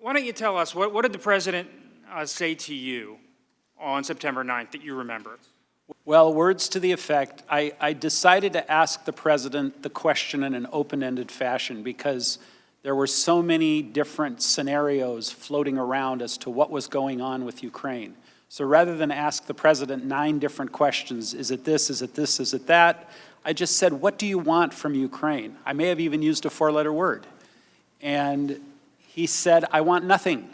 why don't you tell us, what did the president say to you on September 9th that you remember? Well, words to the effect, I decided to ask the president the question in an open-ended fashion because there were so many different scenarios floating around as to what was going on with Ukraine. So rather than ask the president 9 different questions, is it this, is it this, is it that, I just said, what do you want from Ukraine? I may have even used a 4-letter word. And he said, I want nothing.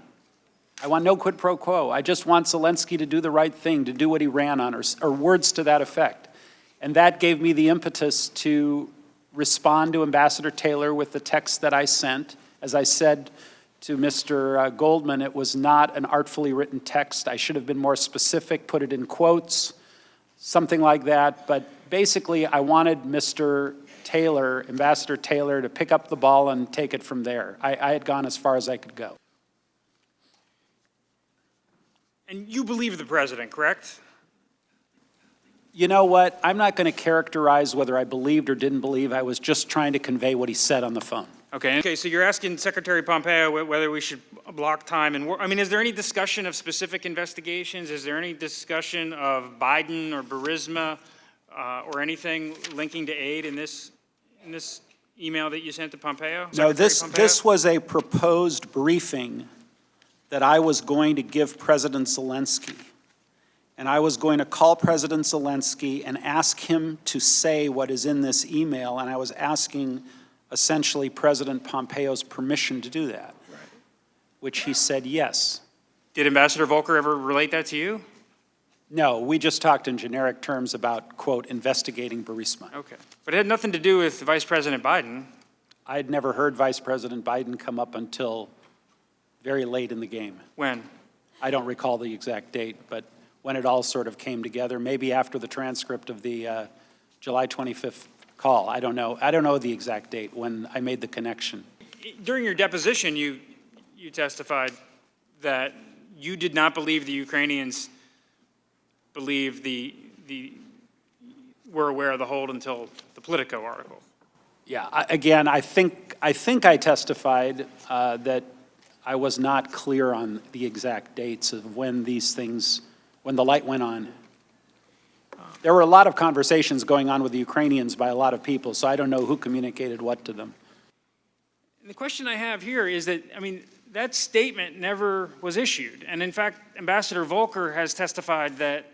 I want no quid pro quo. I just want Zelensky to do the right thing, to do what he ran on, or words to that effect. And that gave me the impetus to respond to Ambassador Taylor with the text that I sent. As I said to Mr. Goldman, it was not an artfully written text. I should have been more specific, put it in quotes, something like that. But basically, I wanted Mr. Taylor, Ambassador Taylor, to pick up the ball and take it from there. I had gone as far as I could go. And you believe the president, correct? You know what? I'm not going to characterize whether I believed or didn't believe. I was just trying to convey what he said on the phone. Okay, so you're asking Secretary Pompeo whether we should block time and work. I mean, is there any discussion of specific investigations? Is there any discussion of Biden or Burisma or anything linking to aid in this email that you sent to Pompeo? No, this was a proposed briefing that I was going to give President Zelensky. And I was going to call President Zelensky and ask him to say what is in this email, and I was asking essentially President Pompeo's permission to do that, right, which he said yes. Did Ambassador Volker ever relate that to you? No, we just talked in generic terms about, quote, investigating Burisma. Okay, but it had nothing to do with Vice President Biden. I had never heard Vice President Biden come up until very late in the game. When? I don't recall the exact date, but when it all sort of came together, maybe after the transcript of the July 25th call. I don't know the exact date when I made the connection. During your deposition, you testified that you did not believe the Ukrainians believed were aware of the hold until the Politico article. Yeah, again, I think I testified that I was not clear on the exact dates of when these things, when the light went on. There were a lot of conversations going on with the Ukrainians by a lot of people, so I don't know who communicated what to them. And the question I have here is that, I mean, that statement never was issued. And in fact, Ambassador Volker has testified that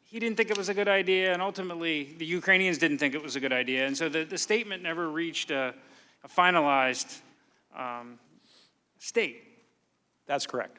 he didn't think it was a good idea, and ultimately the Ukrainians didn't think it was a good idea. And so the statement never reached a finalized state. That's correct.